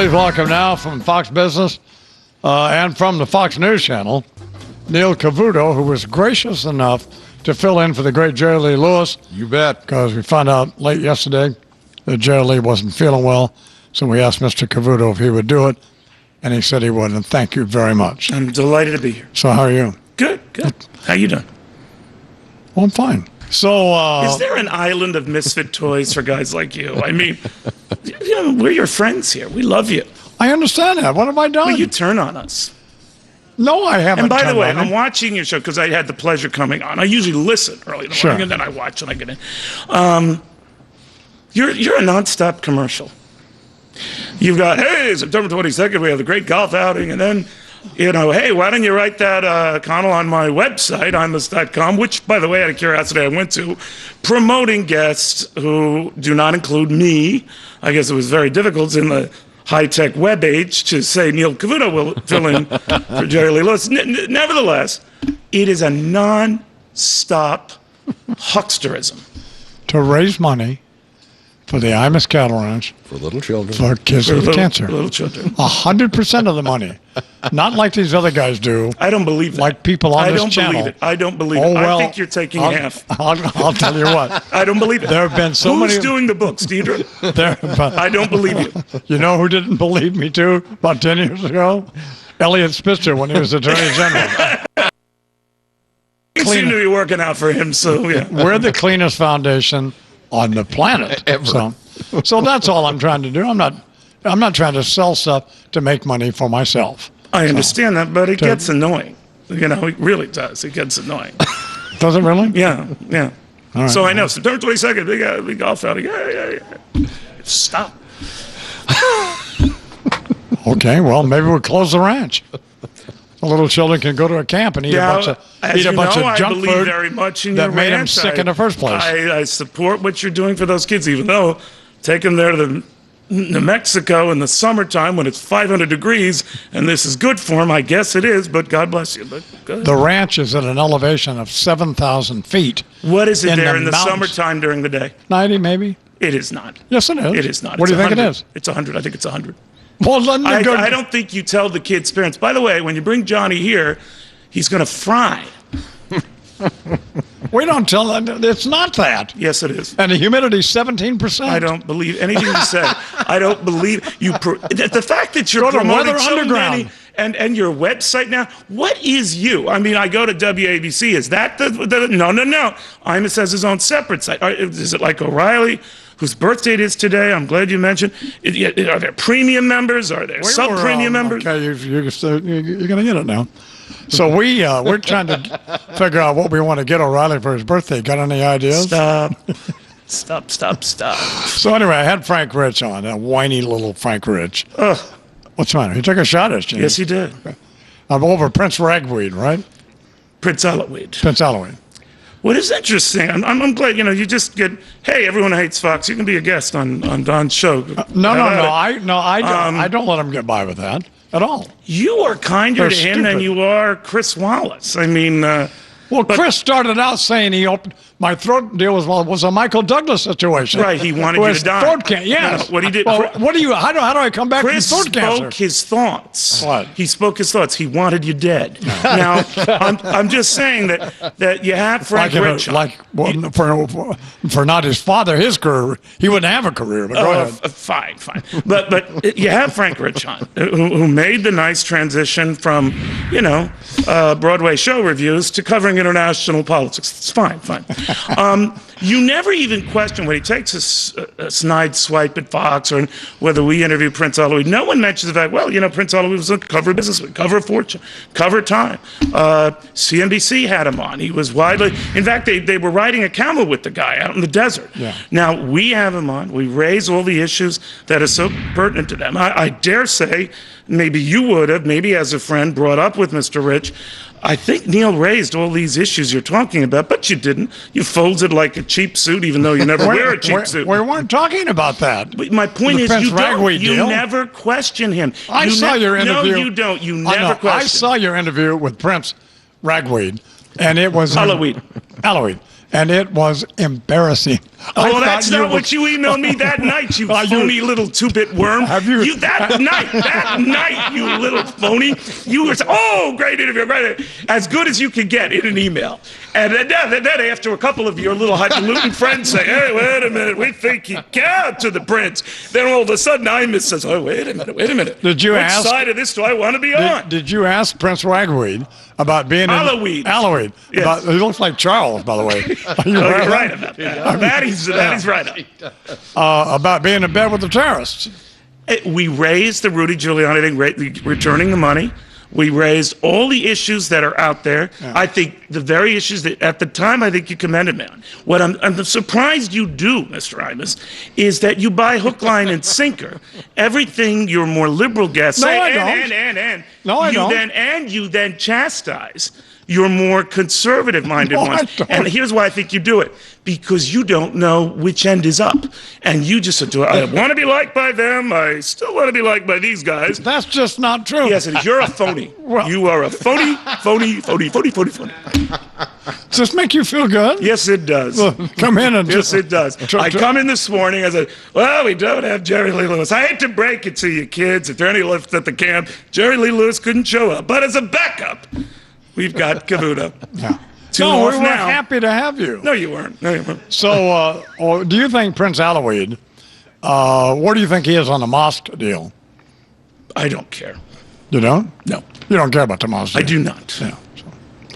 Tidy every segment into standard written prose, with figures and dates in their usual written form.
Please welcome now from Fox Business and from the Fox News Channel, Neil Cavuto, who was gracious enough to fill in for the great Jerry Lee Lewis. You bet. Because we found out late yesterday that Jerry Lee wasn't feeling well, so we asked Mr. Cavuto if he would do it, and he said he would, and thank you very much. I'm delighted to be here. So how are you? Good. How you doing? Well, I'm fine. So, is there an island of misfit toys for guys like you? I mean, we're your friends here. We love you. I understand that. What have I done? Will you turn on us? No, I haven't. And by the way, on I'm it. watching your show because I had the pleasure coming on. I usually listen early in the morning, and then I watch when I get in. You're a nonstop commercial. You've got, hey, September 22nd, we have the great golf outing, and then, hey, why don't you write that, Connell, on my website, imus.com, which, by the way, out of curiosity, I went to, promoting guests who do not include me. I guess it was very difficult in the high-tech web age to say Neil Cavuto will fill in for Jerry Lee Lewis. Nevertheless, it is a non-stop hucksterism. To raise money for the Imus Cattle Ranch. For little children. For kids with cancer. For little children. 100% of the money. Not like these other guys do. I don't believe that. Like people on this channel. Believe it. I don't believe Oh, it. well, I think you're taking half. I'll tell you what. I don't believe it. There have been so many. Who's doing the books, Deidre? I don't believe you. You know who didn't believe me, too, about 10 years ago? Elliot Spitzer, when he was Attorney General. You seem to be working out for him, so yeah. We're the cleanest foundation on the planet. Ever. So that's all I'm trying to do. I'm not trying to sell stuff to make money for myself. I understand that, but it gets annoying. It really does. It gets annoying. Does it really? Yeah. All right. So I know, September 22nd, big golf outing. Yeah. Stop. Okay, well, maybe we'll close the ranch. The little children can go to a camp and eat a bunch of junk I believe food very much in that your made them ranch. sick in the first place. I support what you're doing for those kids, even though take them there to New Mexico in the summertime when it's 500 degrees, and this is good for them. I guess it is, but God bless you. But the ranch is at an elevation of 7,000 feet. What is it there in the mountains. summertime during the day? 90, maybe? It is not. Yes, it is. It is not. What do you think 100. it is? It's 100. I think it's 100. Well, I don't think you tell the kids' parents. By the way, when you bring Johnny here, he's going to fry. We don't tell them. It's not that. Yes, it is. And the humidity's 17%. I don't believe anything you said. I don't believe you. The fact that you're promoting so many and your website now. What is you? I mean, I go to WABC. Is that the no? Imus has his own separate site. Is it like O'Reilly, whose birthday it is today? I'm glad you mentioned. Are there premium members? Are there sub-premium members? Okay, you're going to get it now. So we're trying to figure out what we want to get O'Reilly for his birthday. Got any ideas? Stop. So anyway, I had Frank Rich on, a whiny little Frank Rich. What's the matter? He took a shot at you. Yes, he did. I'm over Prince Ragweed, right? Prince Alaweed. Prince Alaweed. What is interesting, I'm glad, you just get, hey, everyone hates Fox. You can be a guest on Don's show. No. I don't let him get by with that at all. You are kinder to him than you are Chris Wallace. I mean, Chris started out saying my throat deal was a Michael Douglas situation. Right, he wanted you to die. Throat cancer. Yes. No, what he did. Well, how do I come back Chris from throat cancer? spoke his thoughts. What? He spoke his thoughts. He wanted you dead. Now, I'm just saying that you have Frank Rich. For not his father, his career, he wouldn't have a career. But go ahead. Fine. But you have Frank Rich on, who made the nice transition from, Broadway show reviews to covering international politics. It's fine. You never even question when he takes a snide swipe at Fox or whether we interview Prince Alaweed. No one mentions the fact, Prince Alaweed was a cover business, cover Fortune, cover Time. CNBC had him on. He was widely, in fact, they were riding a camel with the guy out in the desert. Yeah. Now, we have him on. We raise all the issues that are so pertinent to them. I dare say, maybe you would have, maybe as a friend, brought up with Mr. Rich. I think Neil raised all these issues you're talking about, but you didn't. You folded like a cheap suit, even though you never wear a cheap suit. We weren't talking about that. But my point is, you never question him. I saw your interview. No, you don't. You never question. I saw your interview with Prince Ragweed, and it was Alaweed. and it was embarrassing. I Oh, that's thought not were- what you emailed me that night, you phony little two-bit worm. Have you- that night, you little phony. You were great interview, great, as good as you could get in an email. And then after a couple of your little highfalutin friends say, "Hey, wait a minute, we think he can't," to the prince, then all of a sudden Imus says, "Oh, wait a minute. Did you Which ask- side of this do I want to be on?" Did you ask Prince Ragweed about being Aloweed. Aloweed. Yes. He looks like Charles, by the way. You're right about that. That is right. About being in bed with the terrorists. We raised the Rudy Giuliani thing, returning the money. We raised all the issues that are out there. Yeah. I think the very issues that at the time I think you commended me on. What I'm surprised you do, Mr. Imus, is that you buy hook, line, and sinker everything your more liberal guests say. I don't. No, I don't. You then chastise your more conservative-minded No, I ones. don't. And here's why I think you do it. Because you don't know which end is up. And you just do it. I want to be liked by them. I still want to be liked by these guys. That's just not true. Yes, it is. You're a phony. Well- You are a phony. Does this make you feel good? Yes, it does. Well, come in and Yes, it does. Tr- I tr- come in this morning, I said, well, we don't have Jerry Lee Lewis. I hate to break it to you kids. If there are any left at the camp, Jerry Lee Lewis couldn't show up. But as a backup, we've got Cavuto. Yeah. Two No, off we were now. happy to have you. No, you weren't. No, you weren't. So, do you think Prince Aloweed, where do you think he is on the mosque deal? I don't care. You don't? No, You don't care about the mosque I deal? do not. Yeah. So,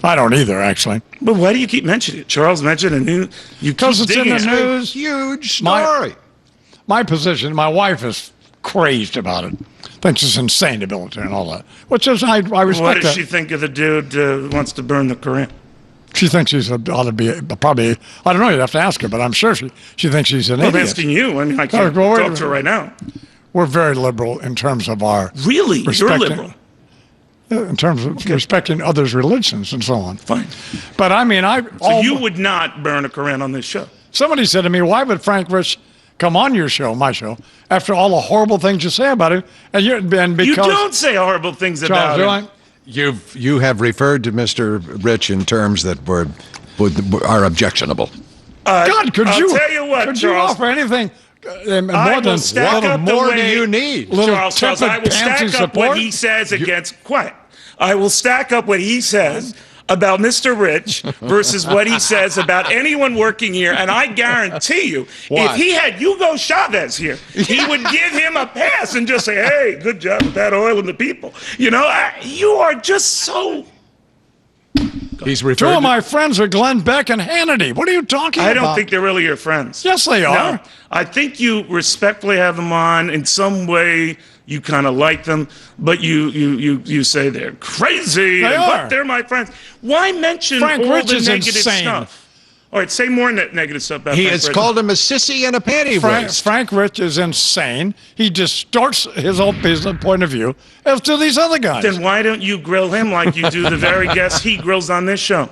I don't either, actually. But why do you keep mentioning it? Charles mentioned it. You keep Because it's in digging the it. news. Huge My- story. My position, my wife is crazed about it. Thinks it's insane to build it and all that. Which is, I respect What does that. she think of the dude who wants to burn the Koran? She thinks ought to be, probably, I don't know, you'd have to ask her, but I'm sure she thinks she's an I'm idiot. asking you. I mean, I can't well, wait a talk to her right now. We're very liberal in terms of our Really? You're respecting- liberal. in terms of respecting others' religions and so on. Fine. But I mean, So you would not burn a Koran on this show? somebody said to me, why would Frank Rich come on your show, my show, after all the horrible things you say about him? And because You don't say horrible things about Charles, do him. I? You have referred to Mr. Rich in terms that are objectionable. God, could I'll you? tell you what, could Charles. you offer anything more I will than stack little up the more do way, you need? Little Charles, I tepid will stack pansy up what support? he says against quiet. I will stack up what he says about Mr. Rich versus what he says about anyone working here, and I guarantee you, Why? if he had Hugo Chavez here, he would give him a pass and just say, "Hey, good job with that oil and the people." You know, you are just so. He's Two referred of to, my friends are Glenn Beck and Hannity. What are you talking about? I don't think they're really your friends. Yes, they are. No, I think you respectfully have them on in some way. You kind of like them, but you say they're crazy, They but are. they're my friends. Why mention Frank all Rich the is negative insane. stuff? All right, say more negative stuff about he Frank has Rich. called him a sissy and a panty waist. Frank Rich is insane. He distorts his own business point of view as to these other guys. Then why don't you grill him like you do the very guests he grills on this show?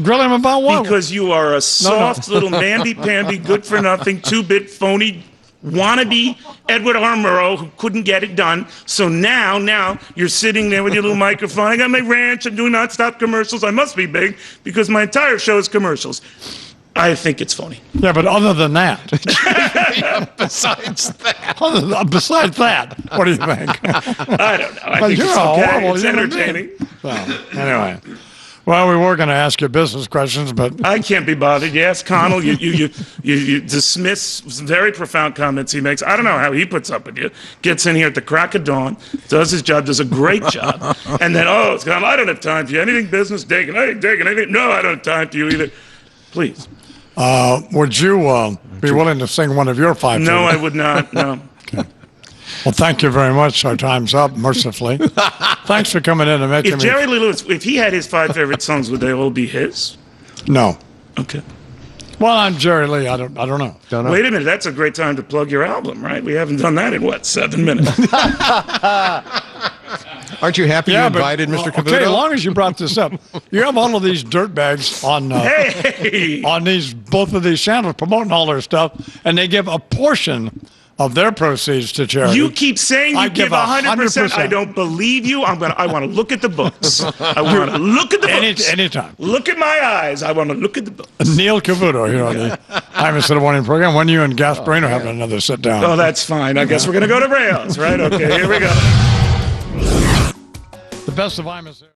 Grill him about what? Because you are a soft little mamby-pamby, good-for-nothing, two-bit phony wannabe Edward R. Murrow who couldn't get it done. So now you're sitting there with your little microphone. I got my ranch. I'm doing nonstop commercials. I must be big because my entire show is commercials. I think it's phony. Yeah, but other than that, Besides that. besides that, what do you think? I don't know. I But think you're it's a okay. horrible It's human entertaining. Well, anyway. Well, we were going to ask you business questions, but I can't be bothered. You ask Connell, you dismiss some very profound comments he makes. I don't know how he puts up with you. Gets in here at the crack of dawn, does his job, does a great job, and then, it's Connell, I don't have time for you. Anything business, Dagan, hey, Dagan, anything? No, I don't have time for you either. Please. would you be willing to sing one of your five? No, I favorites? would not. No. Well, thank you very much. Our time's up, mercifully. Thanks for coming in and making If me. Jerry Lee Lewis, if he had his 5 favorite songs, would they all be his? No. Okay. Well, I'm Jerry Lee. I don't know. Don't know. Wait a minute. That's a great time to plug your album, right? We haven't done that in, 7 minutes? Aren't you happy you invited Mr. Cavuto? Okay, as long as you brought this up, you have all of these dirtbags on Hey! on both of these channels promoting all their stuff, and they give a portion of their proceeds to charity. You keep saying I you give give 100%. I don't believe you. I want to look at the books. I want to look at the books. Anytime. Look at my eyes. I want to look at the books. Neil Cavuto here on the I'm Instead of Warning program. When you and Gasparino having another sit down. Oh, that's fine. I guess we're going to go to rails, right? Okay, here we go. The best of I'm Instead.